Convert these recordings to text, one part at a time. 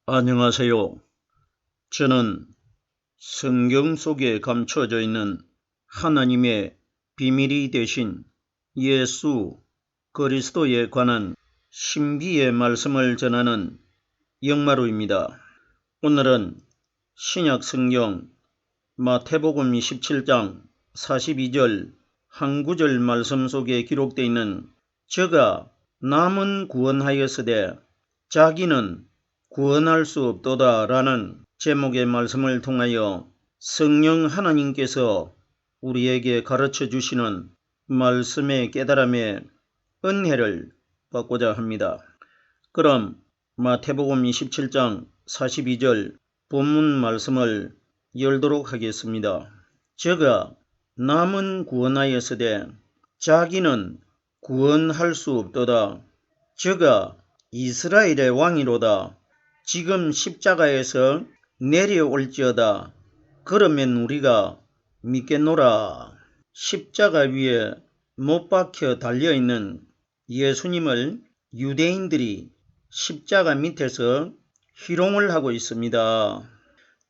안녕하세요. 저는 성경 속에 감춰져 있는 하나님의 비밀이 되신 예수 그리스도에 관한 신비의 말씀을 전하는 영마루입니다. 오늘은 신약 성경 마태복음 27장 42절 한 구절 말씀 속에 기록되어 있는 저가 남은 구원하였으되 자기는 구원할 수 없도다 라는 제목의 말씀을 통하여 성령 하나님께서 우리에게 가르쳐 주시는 말씀의 깨달음의 은혜를 받고자 합니다. 그럼 마태복음 27장 42절 본문 말씀을 열도록 하겠습니다. 저가 남은 구원하였으되 자기는 구원할 수 없도다. 저가 이스라엘의 왕이로다. 지금 십자가에서 내려올지어다. 그러면 우리가 믿겠노라. 십자가 위에 못 박혀 달려있는 예수님을 유대인들이 십자가 밑에서 희롱을 하고 있습니다.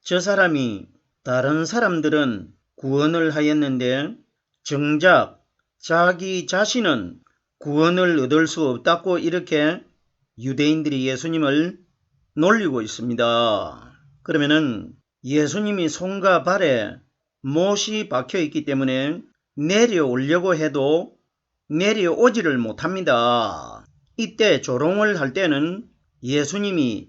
저 사람이 다른 사람들은 구원을 하였는데 정작 자기 자신은 구원을 얻을 수 없다고 이렇게 유대인들이 예수님을 놀리고 있습니다. 그러면은 예수님이 손과 발에 못이 박혀 있기 때문에 내려오려고 해도 내려오지를 못합니다. 이때 조롱을 할 때는 예수님이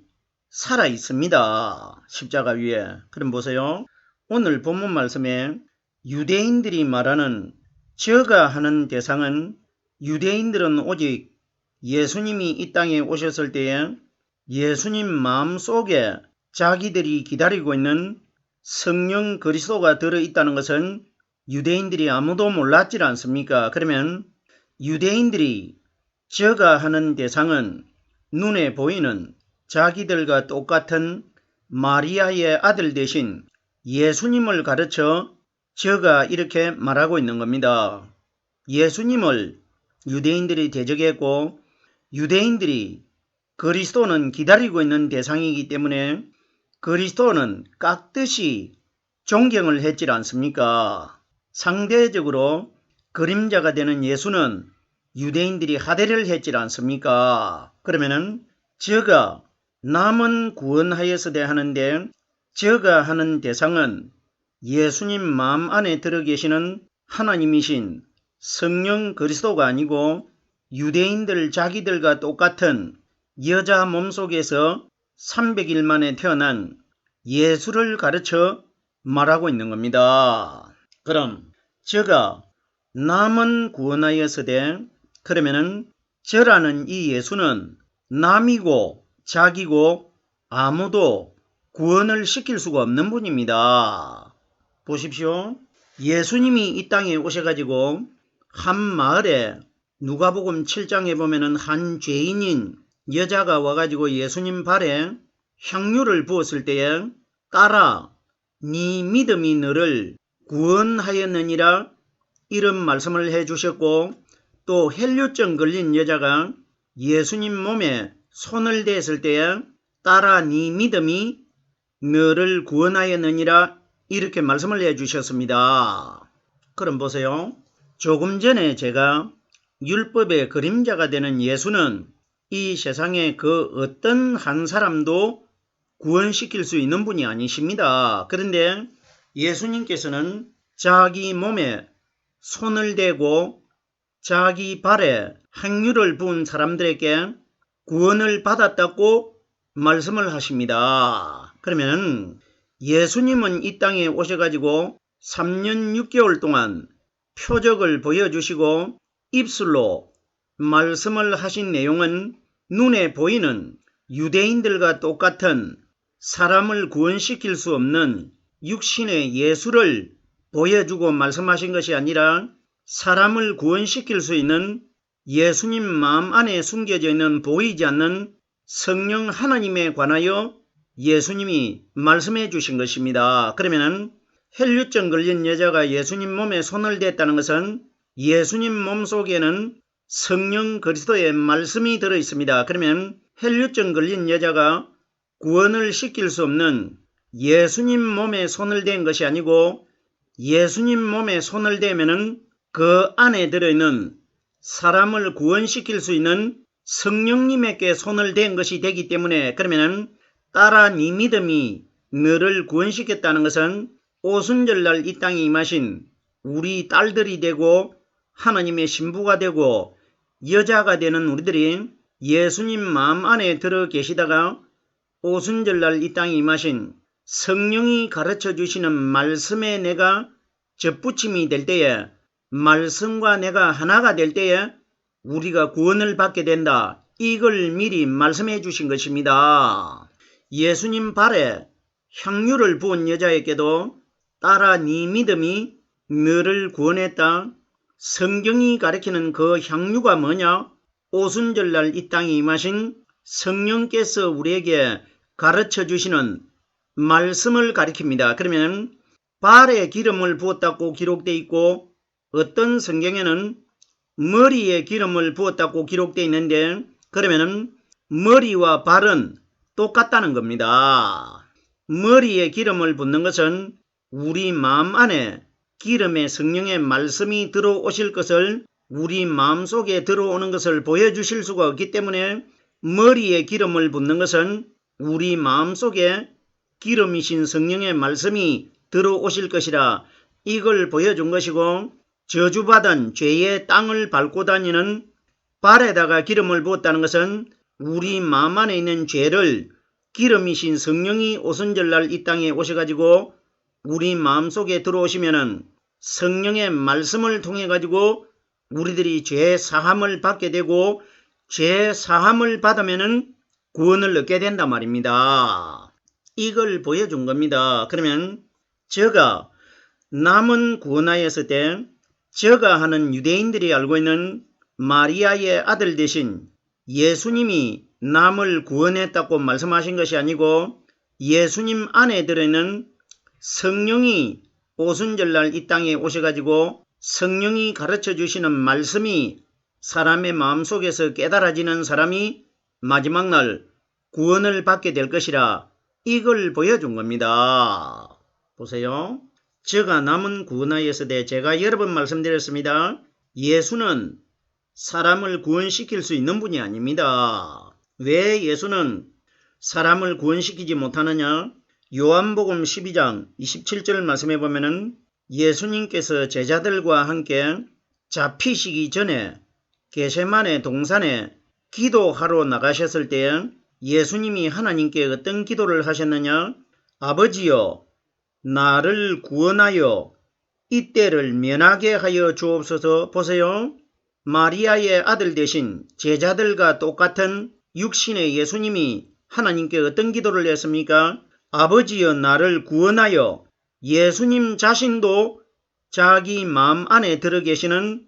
살아 있습니다. 십자가 위에. 그럼 보세요. 오늘 본문 말씀에 유대인들이 말하는 저가 하는 대상은 유대인들은 오직 예수님이 이 땅에 오셨을 때에 예수님 마음속에 자기들이 기다리고 있는 성령 그리스도가 들어있다는 것은 유대인들이 아무도 몰랐지 않습니까? 그러면 유대인들이 저가 하는 대상은 눈에 보이는 자기들과 똑같은 마리아의 아들 대신 예수님을 가르쳐 저가 이렇게 말하고 있는 겁니다. 예수님을 유대인들이 대적했고 유대인들이 그리스도는 기다리고 있는 대상이기 때문에 그리스도는 깍듯이 존경을 했지 않습니까? 상대적으로 그림자가 되는 예수는 유대인들이 하대를 했지 않습니까? 그러면은 저가 남은 구원하였으되 하는데 저가 하는 대상은 예수님 마음 안에 들어 계시는 하나님이신 성령 그리스도가 아니고 유대인들 자기들과 똑같은 여자 몸속에서 300일 만에 태어난 예수를 가르쳐 말하고 있는 겁니다. 그럼 저가 남은 구원하였으되 그러면은 저라는 이 예수는 남이고 자기고 아무도 구원을 시킬 수가 없는 분입니다. 보십시오. 예수님이 이 땅에 오셔가지고 한 마을에 누가복음 7장에 보면은 한 죄인인 여자가 와가지고 예수님 발에 향유를 부었을 때에 딸아 네 믿음이 너를 구원하였느니라 이런 말씀을 해주셨고 또 헬류증 걸린 여자가 예수님 몸에 손을 댔을 때에 딸아 네 믿음이 너를 구원하였느니라 이렇게 말씀을 해주셨습니다. 그럼 보세요. 조금 전에 제가 율법의 그림자가 되는 예수는 이 세상에 그 어떤 한 사람도 구원시킬 수 있는 분이 아니십니다. 그런데 예수님께서는 자기 몸에 손을 대고 자기 발에 향유를 부은 사람들에게 구원을 받았다고 말씀을 하십니다. 그러면 예수님은 이 땅에 오셔가지고 3년 6개월 동안 표적을 보여주시고 입술로 말씀을 하신 내용은 눈에 보이는 유대인들과 똑같은 사람을 구원시킬 수 없는 육신의 예수를 보여주고 말씀하신 것이 아니라 사람을 구원시킬 수 있는 예수님 마음 안에 숨겨져 있는 보이지 않는 성령 하나님에 관하여 예수님이 말씀해 주신 것입니다. 그러면 헬류증 걸린 여자가 예수님 몸에 손을 댔다는 것은 예수님 몸속에는 성령 그리스도의 말씀이 들어있습니다. 그러면 헬류증 걸린 여자가 구원을 시킬 수 없는 예수님 몸에 손을 댄 것이 아니고 예수님 몸에 손을 대면은 그 안에 들어있는 사람을 구원시킬 수 있는 성령님에게 손을 댄 것이 되기 때문에 그러면은 따라 네 믿음이 너를 구원시켰다는 것은 오순절날 이 땅에 임하신 우리 딸들이 되고 하나님의 신부가 되고 여자가 되는 우리들이 예수님 마음 안에 들어 계시다가 오순절날 이 땅에 임하신 성령이 가르쳐 주시는 말씀에 내가 접붙임이 될 때에 말씀과 내가 하나가 될 때에 우리가 구원을 받게 된다. 이걸 미리 말씀해 주신 것입니다. 예수님 발에 향유를 부은 여자에게도 따라 네 믿음이 너를 구원했다. 성경이 가리키는 그 향유가 뭐냐? 오순절날 이 땅에 임하신 성령께서 우리에게 가르쳐 주시는 말씀을 가리킵니다. 그러면 발에 기름을 부었다고 기록되어 있고 어떤 성경에는 머리에 기름을 부었다고 기록되어 있는데 그러면 머리와 발은 똑같다는 겁니다. 머리에 기름을 붓는 것은 우리 마음 안에 기름의 성령의 말씀이 들어오실 것을 우리 마음속에 들어오는 것을 보여주실 수가 없기 때문에 머리에 기름을 붓는 것은 우리 마음속에 기름이신 성령의 말씀이 들어오실 것이라 이걸 보여준 것이고 저주받은 죄의 땅을 밟고 다니는 발에다가 기름을 부었다는 것은 우리 마음 안에 있는 죄를 기름이신 성령이 오순절날 이 땅에 오셔가지고 우리 마음속에 들어오시면은 성령의 말씀을 통해 가지고 우리들이 죄 사함을 받게 되고 죄 사함을 받으면은 구원을 얻게 된단 말입니다. 이걸 보여준 겁니다. 그러면 저가 남은 구원하였을 때 저가 하는 유대인들이 알고 있는 마리아의 아들 되신 예수님이 남을 구원했다고 말씀하신 것이 아니고 예수님 안에 들어있는 성령이 오순절날 이 땅에 오셔가지고 성령이 가르쳐 주시는 말씀이 사람의 마음속에서 깨달아지는 사람이 마지막 날 구원을 받게 될 것이라 이걸 보여준 겁니다. 보세요. 저가 남은 구원하였으되 제가 여러 번 말씀드렸습니다. 예수는 사람을 구원시킬 수 있는 분이 아닙니다. 왜 예수는 사람을 구원시키지 못하느냐? 요한복음 12장 27절 말씀해 보면은 예수님께서 제자들과 함께 잡히시기 전에 겟세마네 동산에 기도하러 나가셨을 때 예수님이 하나님께 어떤 기도를 하셨느냐? 아버지여 나를 구원하여 이 때를 면하게 하여 주옵소서. 보세요. 마리아의 아들 되신 제자들과 똑같은 육신의 예수님이 하나님께 어떤 기도를 했습니까? 아버지여 나를 구원하여 예수님 자신도 자기 마음 안에 들어 계시는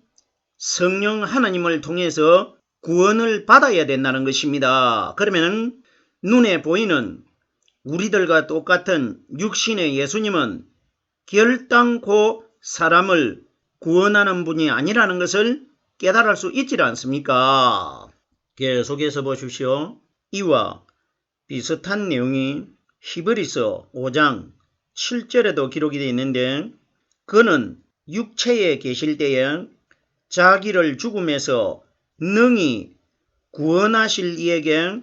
성령 하나님을 통해서 구원을 받아야 된다는 것입니다. 그러면 눈에 보이는 우리들과 똑같은 육신의 예수님은 결단코 사람을 구원하는 분이 아니라는 것을 깨달을 수 있지 않습니까? 계속해서 보십시오. 이와 비슷한 내용이 히브리서 5장 7절에도 기록이 되어 있는데 그는 육체에 계실 때에 자기를 죽음에서 능히 구원하실 이에게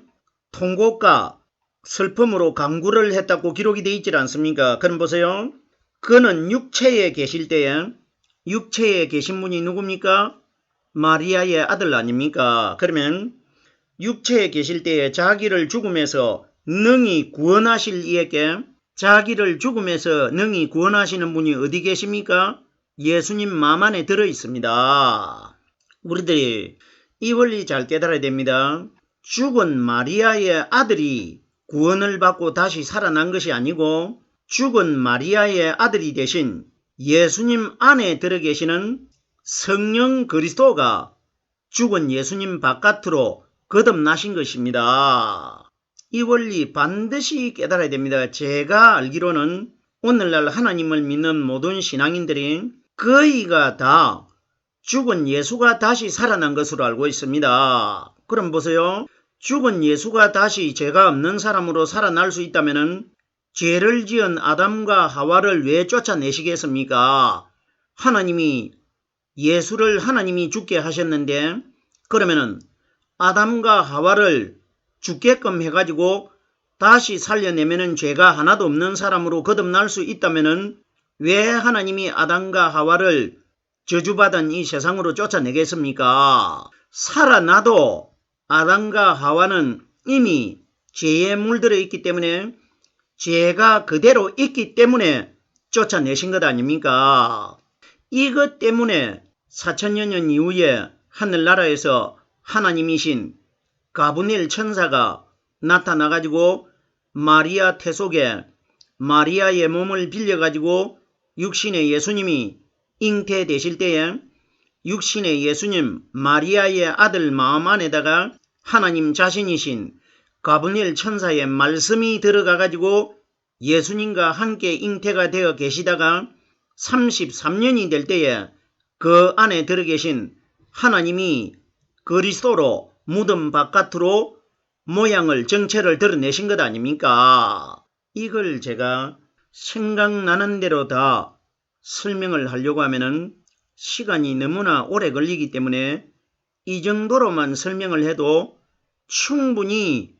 통곡과 슬픔으로 간구를 했다고 기록이 되어 있지 않습니까? 그럼 보세요. 그는 육체에 계실 때에 육체에 계신 분이 누굽니까? 마리아의 아들 아닙니까? 그러면 육체에 계실 때에 자기를 죽음에서 능히 구원하실 이에게 자기를 죽음에서 능히 구원하시는 분이 어디 계십니까? 예수님 마음 안에 들어 있습니다. 우리들이 이 원리 잘 깨달아야 됩니다. 죽은 마리아의 아들이 구원을 받고 다시 살아난 것이 아니고 죽은 마리아의 아들이 되신 예수님 안에 들어 계시는 성령 그리스도가 죽은 예수님 바깥으로 거듭나신 것입니다. 이 원리 반드시 깨달아야 됩니다. 제가 알기로는 오늘날 하나님을 믿는 모든 신앙인들이 거의가 다 죽은 예수가 다시 살아난 것으로 알고 있습니다. 그럼 보세요. 죽은 예수가 다시 죄가 없는 사람으로 살아날 수 있다면 죄를 지은 아담과 하와를 왜 쫓아내시겠습니까? 예수를 하나님이 죽게 하셨는데 그러면은 아담과 하와를 죽게끔 해가지고 다시 살려내면은 죄가 하나도 없는 사람으로 거듭날 수 있다면은 왜 하나님이 아담과 하와를 저주받은 이 세상으로 쫓아내겠습니까? 살아나도 아담과 하와는 이미 죄에 물들어 있기 때문에 죄가 그대로 있기 때문에 쫓아내신 것 아닙니까? 이것 때문에 4000여 년 이후에 하늘나라에서 하나님이신 가브리엘 천사가 나타나가지고 마리아 태속에 마리아의 몸을 빌려가지고 육신의 예수님이 잉태되실 때에 육신의 예수님 마리아의 아들 마음 안에다가 하나님 자신이신 가브리엘 천사의 말씀이 들어가가지고 예수님과 함께 잉태가 되어 계시다가 33년이 될 때에 그 안에 들어 계신 하나님이 그리스도로 무덤 바깥으로 모양을 정체를 드러내신 것 아닙니까? 이걸 제가 생각나는 대로 다 설명을 하려고 하면은 시간이 너무나 오래 걸리기 때문에 이 정도로만 설명을 해도 충분히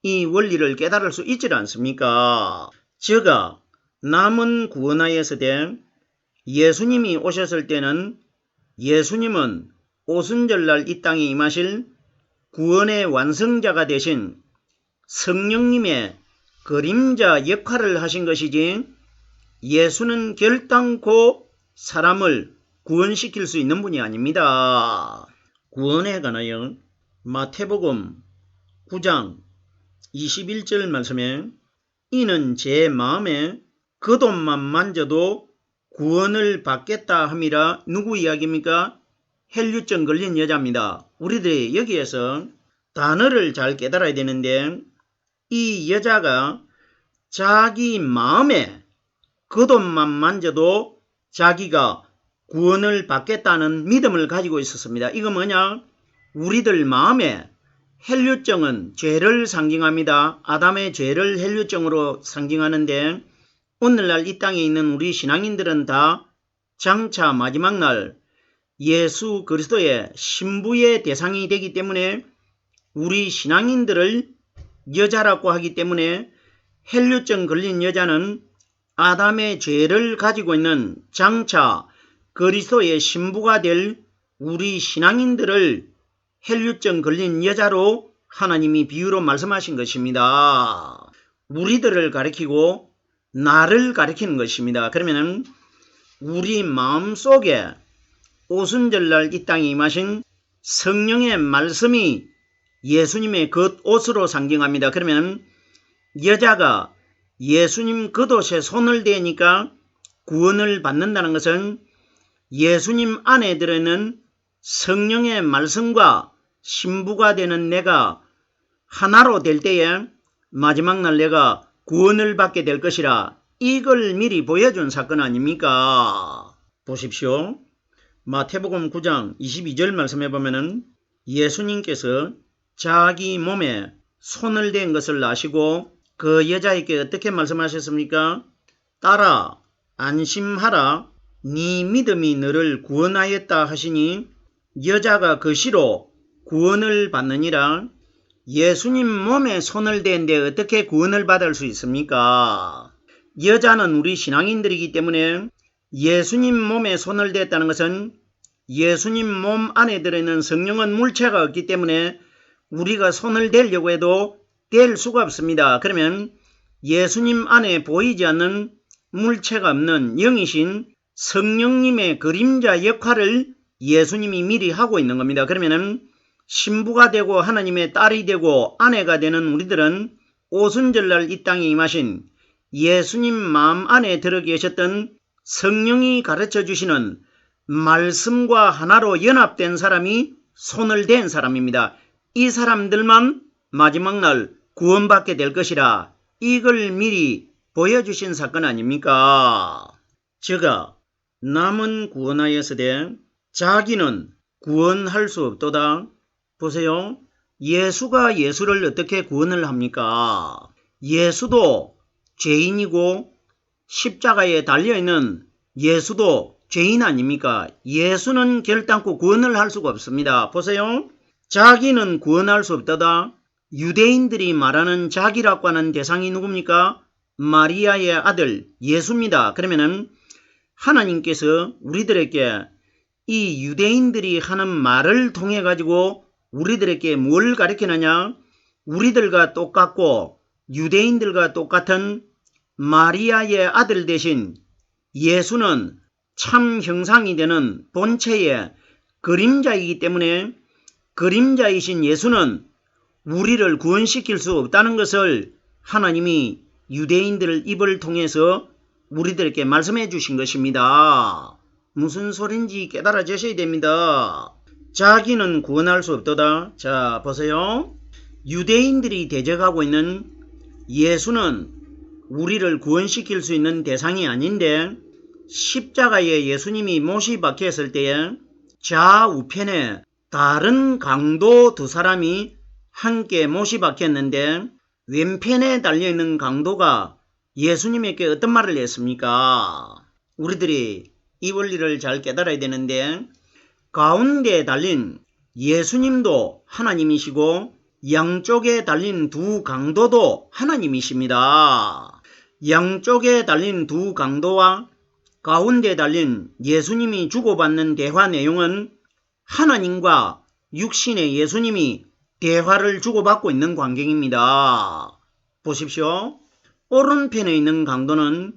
이 원리를 깨달을 수 있지 않습니까? 제가 남은 구원하였으되 예수님이 오셨을 때는 예수님은 오순절날 이 땅에 임하실 구원의 완성자가 되신 성령님의 그림자 역할을 하신 것이지 예수는 결단코 사람을 구원시킬 수 있는 분이 아닙니다. 구원에 관하여 마태복음 9장 21절 말씀에 이는 제 마음에 겉옷만 만져도 구원을 받겠다 함이라. 누구 이야기입니까? 혈류증 걸린 여자입니다. 우리들이 여기에서 단어를 잘 깨달아야 되는데 이 여자가 자기 마음에 겉옷만 만져도 자기가 구원을 받겠다는 믿음을 가지고 있었습니다. 이거 뭐냐? 우리들 마음에 혈류증은 죄를 상징합니다. 아담의 죄를 혈류증으로 상징하는데 오늘날 이 땅에 있는 우리 신앙인들은 다 장차 마지막 날 예수 그리스도의 신부의 대상이 되기 때문에 우리 신앙인들을 여자라고 하기 때문에 혈류증 걸린 여자는 아담의 죄를 가지고 있는 장차 그리스도의 신부가 될 우리 신앙인들을 혈류증 걸린 여자로 하나님이 비유로 말씀하신 것입니다. 우리들을 가리키고 나를 가리키는 것입니다. 그러면 우리 마음속에 오순절날 이 땅에 임하신 성령의 말씀이 예수님의 겉옷으로 상징합니다. 그러면 여자가 예수님 겉옷에 손을 대니까 구원을 받는다는 것은 예수님 안에 들어있는 성령의 말씀과 신부가 되는 내가 하나로 될 때에 마지막 날 내가 구원을 받게 될 것이라, 이걸 미리 보여준 사건 아닙니까? 보십시오. 마태복음 9장 22절 말씀해 보면은 예수님께서 자기 몸에 손을 댄 것을 아시고 그 여자에게 어떻게 말씀하셨습니까? 딸아, 안심하라. 네 믿음이 너를 구원하였다 하시니 여자가 그 시로 구원을 받느니라. 예수님 몸에 손을 댄데 어떻게 구원을 받을 수 있습니까? 여자는 우리 신앙인들이기 때문에 예수님 몸에 손을 댔다는 것은 예수님 몸 안에 들어있는 성령은 물체가 없기 때문에 우리가 손을 대려고 해도 댈 수가 없습니다. 그러면 예수님 안에 보이지 않는 물체가 없는 영이신 성령님의 그림자 역할을 예수님이 미리 하고 있는 겁니다. 그러면은 신부가 되고 하나님의 딸이 되고 아내가 되는 우리들은 오순절날 이 땅에 임하신 예수님 마음 안에 들어 계셨던 성령이 가르쳐 주시는 말씀과 하나로 연합된 사람이 손을 댄 사람입니다. 이 사람들만 마지막 날 구원받게 될 것이라, 이걸 미리 보여주신 사건 아닙니까? 제가 남은 구원하였으되 자기는 구원할 수 없도다. 보세요. 예수가 예수를 어떻게 구원을 합니까? 예수도 죄인이고 십자가에 달려있는 예수도 죄인 아닙니까? 예수는 결단코 구원을 할 수가 없습니다. 보세요. 자기는 구원할 수 없다다. 유대인들이 말하는 자기라고 하는 대상이 누굽니까? 마리아의 아들 예수입니다. 그러면은 하나님께서 우리들에게 이 유대인들이 하는 말을 통해 가지고 우리들에게 뭘 가르치느냐? 우리들과 똑같고 유대인들과 똑같은 마리아의 아들 대신 예수는 참 형상이 되는 본체의 그림자이기 때문에 그림자이신 예수는 우리를 구원시킬 수 없다는 것을 하나님이 유대인들의 입을 통해서 우리들에게 말씀해 주신 것입니다. 무슨 소린지 깨달아 주셔야 됩니다. 자기는 구원할 수 없도다. 자, 보세요. 유대인들이 대적하고 있는 예수는 우리를 구원시킬 수 있는 대상이 아닌데 십자가에 예수님이 못이 박혔을 때에 좌우편에 다른 강도 두 사람이 함께 못이 박혔는데 왼편에 달려있는 강도가 예수님에게 어떤 말을 했습니까? 우리들이 이 원리를 잘 깨달아야 되는데 가운데 달린 예수님도 하나님이시고 양쪽에 달린 두 강도도 하나님이십니다. 양쪽에 달린 두 강도와 가운데 달린 예수님이 주고받는 대화 내용은 하나님과 육신의 예수님이 대화를 주고받고 있는 광경입니다. 보십시오. 오른편에 있는 강도는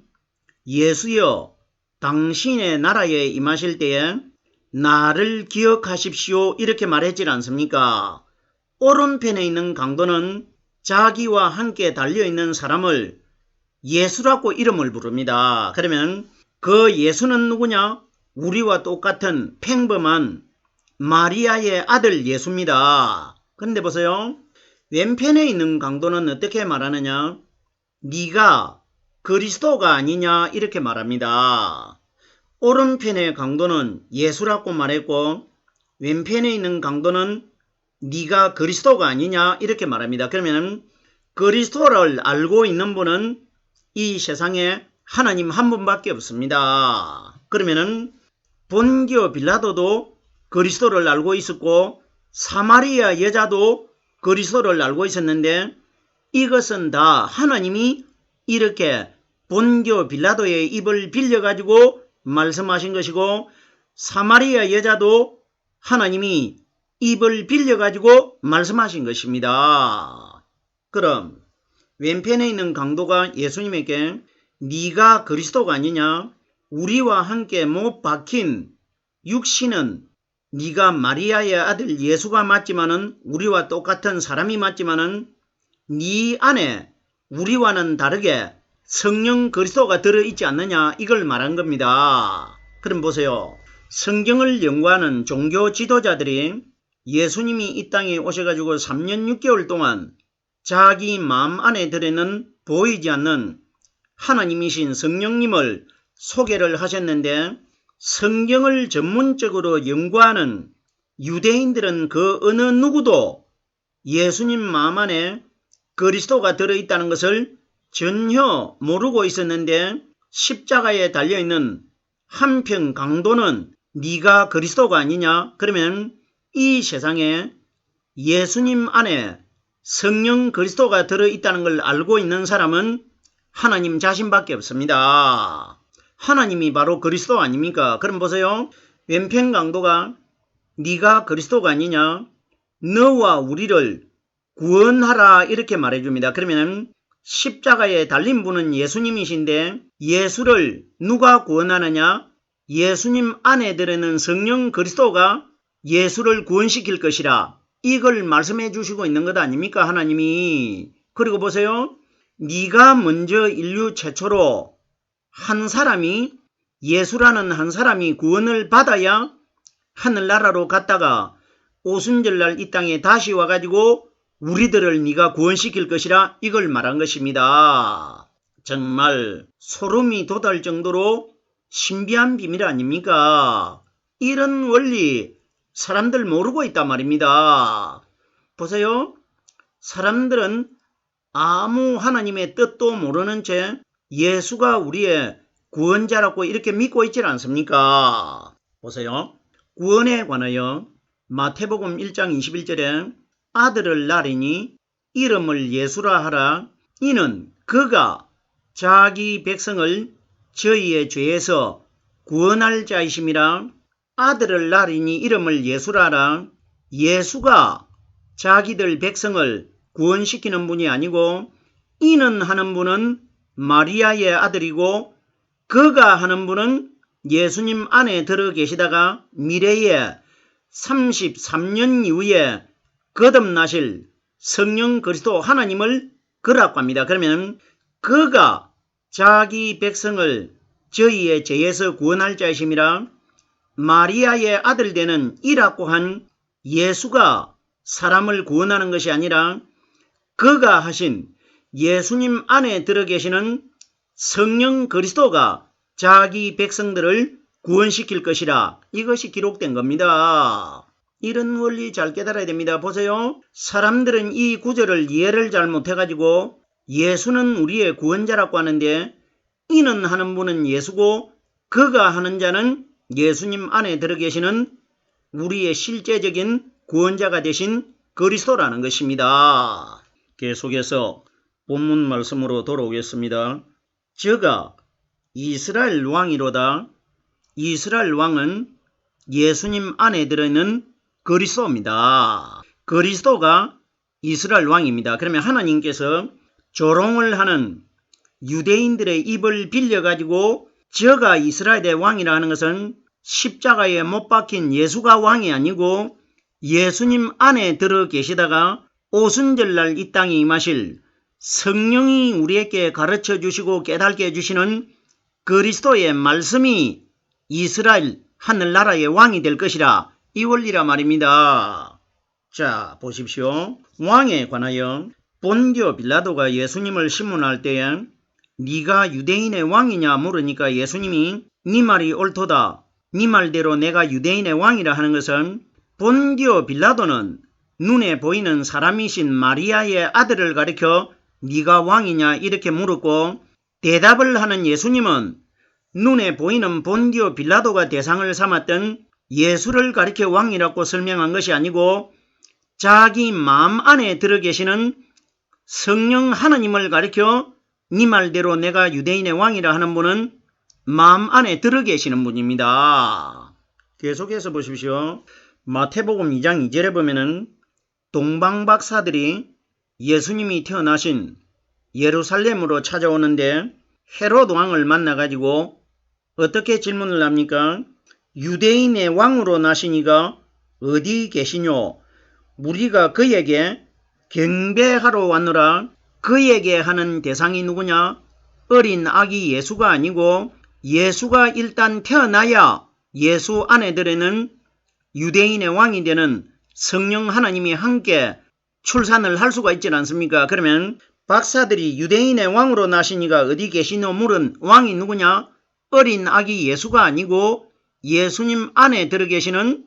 예수여 당신의 나라에 임하실 때에 나를 기억하십시오 이렇게 말했지 않습니까? 오른편에 있는 강도는 자기와 함께 달려있는 사람을 예수라고 이름을 부릅니다. 그러면 그 예수는 누구냐? 우리와 똑같은 평범한 마리아의 아들 예수입니다. 그런데 보세요. 왼편에 있는 강도는 어떻게 말하느냐? 네가 그리스도가 아니냐 이렇게 말합니다. 오른편의 강도는 예수라고 말했고 왼편에 있는 강도는 네가 그리스도가 아니냐 이렇게 말합니다. 그러면 그리스도를 알고 있는 분은 이 세상에 하나님 한 분밖에 없습니다. 그러면은 본디오 빌라도도 그리스도를 알고 있었고 사마리아 여자도 그리스도를 알고 있었는데 이것은 다 하나님이 이렇게 본디오 빌라도의 입을 빌려가지고 말씀하신 것이고 사마리아 여자도 하나님이 입을 빌려가지고 말씀하신 것입니다. 그럼 왼편에 있는 강도가 예수님에게 네가 그리스도가 아니냐? 우리와 함께 못 박힌 육신은 네가 마리아의 아들 예수가 맞지만은 우리와 똑같은 사람이 맞지만은 네 안에 우리와는 다르게 성령 그리스도가 들어있지 않느냐 이걸 말한 겁니다. 그럼 보세요. 성경을 연구하는 종교 지도자들이 예수님이 이 땅에 오셔가지고 3년 6개월 동안 자기 마음 안에 들어있는 보이지 않는 하나님이신 성령님을 소개를 하셨는데 성경을 전문적으로 연구하는 유대인들은 그 어느 누구도 예수님 마음 안에 그리스도가 들어있다는 것을 전혀 모르고 있었는데 십자가에 달려있는 한편 강도는 네가 그리스도가 아니냐? 그러면 이 세상에 예수님 안에 성령 그리스도가 들어있다는 걸 알고 있는 사람은 하나님 자신밖에 없습니다. 하나님이 바로 그리스도 아닙니까? 그럼 보세요. 왼편 강도가 네가 그리스도가 아니냐? 너와 우리를 구원하라 이렇게 말해줍니다. 그러면 십자가에 달린 분은 예수님이신데 예수를 누가 구원하느냐? 예수님 안에 들어있는 성령 그리스도가 예수를 구원시킬 것이라 이걸 말씀해 주시고 있는 것 아닙니까? 하나님이. 그리고 보세요. 네가 먼저 인류 최초로 한 사람이 예수라는 한 사람이 구원을 받아야 하늘나라로 갔다가 오순절날 이 땅에 다시 와가지고 우리들을 네가 구원시킬 것이라 이걸 말한 것입니다. 정말 소름이 돋을 정도로 신비한 비밀 아닙니까? 이런 원리 사람들 모르고 있단 말입니다. 보세요. 사람들은 아무 하나님의 뜻도 모르는 채 예수가 우리의 구원자라고 이렇게 믿고 있지 않습니까? 보세요. 구원에 관하여 마태복음 1장 21절에 아들을 낳으니 이름을 예수라 하라. 이는 그가 자기 백성을 저희의 죄에서 구원할 자이심이라. 아들을 낳으니 이름을 예수라 하라. 예수가 자기들 백성을 구원시키는 분이 아니고 이는 하는 분은 마리아의 아들이고 그가 하는 분은 예수님 안에 들어 계시다가 미래에 33년 이후에 거듭나실 성령 그리스도 하나님을 그라고 합니다. 그러면 그가 자기 백성을 저희의 죄에서 구원할 자이심이라. 마리아의 아들 되는 이라고 한 예수가 사람을 구원하는 것이 아니라 그가 하신 예수님 안에 들어 계시는 성령 그리스도가 자기 백성들을 구원시킬 것이라. 이것이 기록된 겁니다. 이런 원리 잘 깨달아야 됩니다. 보세요. 사람들은 이 구절을 이해를 잘못해가지고 예수는 우리의 구원자라고 하는데 이는 하는 분은 예수고 그가 하는 자는 예수님 안에 들어 계시는 우리의 실제적인 구원자가 되신 그리스도라는 것입니다. 계속해서 본문 말씀으로 돌아오겠습니다. 저가 이스라엘 왕이로다. 이스라엘 왕은 예수님 안에 들어있는 그리스도입니다. 그리스도가 이스라엘 왕입니다. 그러면 하나님께서 조롱을 하는 유대인들의 입을 빌려가지고 저가 이스라엘의 왕이라 하는 것은 십자가에 못 박힌 예수가 왕이 아니고 예수님 안에 들어 계시다가 오순절날 이 땅에 임하실 성령이 우리에게 가르쳐 주시고 깨닫게 해주시는 그리스도의 말씀이 이스라엘 하늘나라의 왕이 될 것이라. 이 원리라 말입니다. 자, 보십시오. 왕에 관하여 본디오 빌라도가 예수님을 신문할 때에 네가 유대인의 왕이냐 물으니까 예수님이 네 말이 옳도다. 네 말대로 내가 유대인의 왕이라 하는 것은 본디오 빌라도는 눈에 보이는 사람이신 마리아의 아들을 가리켜 네가 왕이냐 이렇게 물었고 대답을 하는 예수님은 눈에 보이는 본디오 빌라도가 대상을 삼았던 예수를 가리켜 왕이라고 설명한 것이 아니고 자기 마음 안에 들어 계시는 성령 하나님을 가리켜 네 말대로 내가 유대인의 왕이라 하는 분은 마음 안에 들어 계시는 분입니다. 계속해서 보십시오. 마태복음 2장 2절에 보면은 동방박사들이 예수님이 태어나신 예루살렘으로 찾아오는데 헤롯 왕을 만나가지고 어떻게 질문을 합니까? 유대인의 왕으로 나시니가 어디 계시뇨? 우리가 그에게 경배하러 왔노라. 그에게 하는 대상이 누구냐? 어린 아기 예수가 아니고 예수가 일단 태어나야 예수 안에 들어있는 유대인의 왕이 되는 성령 하나님이 함께 출산을 할 수가 있지 않습니까? 그러면 박사들이 유대인의 왕으로 나시니가 어디 계시노 물은 왕이 누구냐? 어린 아기 예수가 아니고 예수님 안에 들어 계시는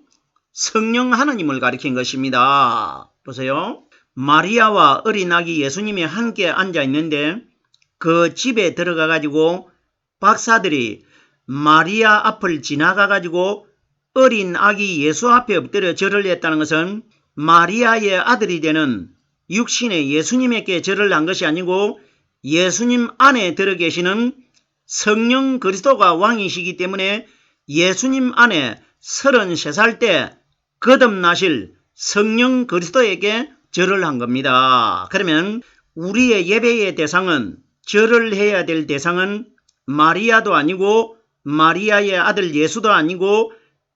성령 하나님을 가리킨 것입니다. 보세요. 마리아와 어린 아기 예수님이 함께 앉아 있는데 그 집에 들어가 가지고 박사들이 마리아 앞을 지나가 가지고 어린 아기 예수 앞에 엎드려 절을 했다는 것은 마리아의 아들이 되는 육신의 예수님에게 절을 한 것이 아니고 예수님 안에 들어 계시는 성령 그리스도가 왕이시기 때문에 예수님 안에 33살 때 거듭나실 성령 그리스도에게 절을 한 겁니다. 그러면 우리의 예배의 대상은 절을 해야 될 대상은 마리아도 아니고 마리아의 아들 예수도 아니고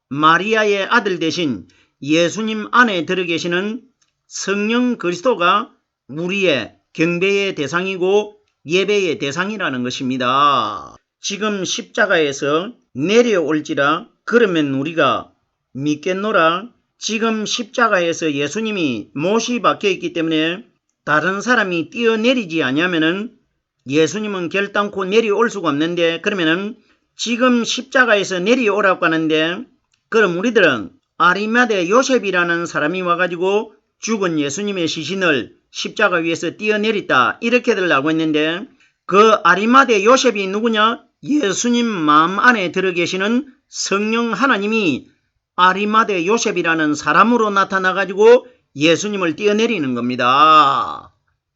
마리아의 아들 대신 예수님 안에 들어 계시는 성령 그리스도가 우리의 경배의 대상이고 예배의 대상이라는 것입니다. 지금 십자가에서 내려올지라 그러면 우리가 믿겠노라. 지금 십자가에서 예수님이 못이 박혀 있기 때문에 다른 사람이 뛰어내리지 아니하면은 예수님은 결단코 내려올 수가 없는데 그러면은 지금 십자가에서 내려오라고 하는데 그럼 우리들은 아리마대 요셉이라는 사람이 와가지고 죽은 예수님의 시신을 십자가 위에서 띄어내렸다 이렇게들 하고 있는데 그 아리마대 요셉이 누구냐? 예수님 마음 안에 들어 계시는 성령 하나님이 아리마대 요셉이라는 사람으로 나타나가지고 예수님을 띄어내리는 겁니다.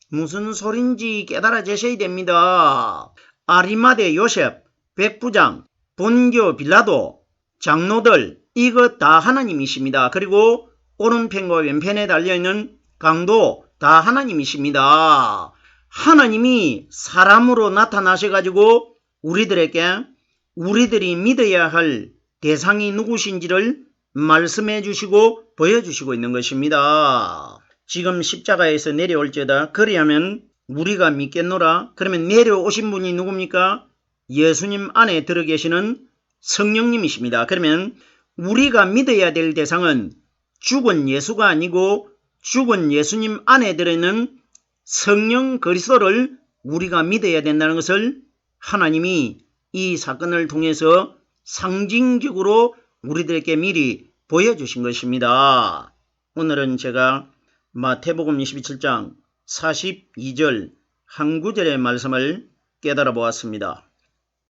무슨 소린지 깨달아지셔야 됩니다. 아리마대 요셉, 백부장, 본교 빌라도, 장로들 이거 다 하나님이십니다. 그리고 오른편과 왼편에 달려있는 강도 다 하나님이십니다. 하나님이 사람으로 나타나셔가지고 우리들이 믿어야 할 대상이 누구신지를 말씀해 주시고 보여주시고 있는 것입니다. 지금 십자가에서 내려올지어다 그리하면 우리가 믿겠노라. 그러면 내려오신 분이 누굽니까? 예수님 안에 들어 계시는 성령님이십니다. 그러면 우리가 믿어야 될 대상은 죽은 예수가 아니고 죽은 예수님 안에 들어있는 성령 그리스도를 우리가 믿어야 된다는 것을 하나님이 이 사건을 통해서 상징적으로 우리들에게 미리 보여주신 것입니다. 오늘은 제가 마태복음 27장 42절 한 구절의 말씀을 깨달아 보았습니다.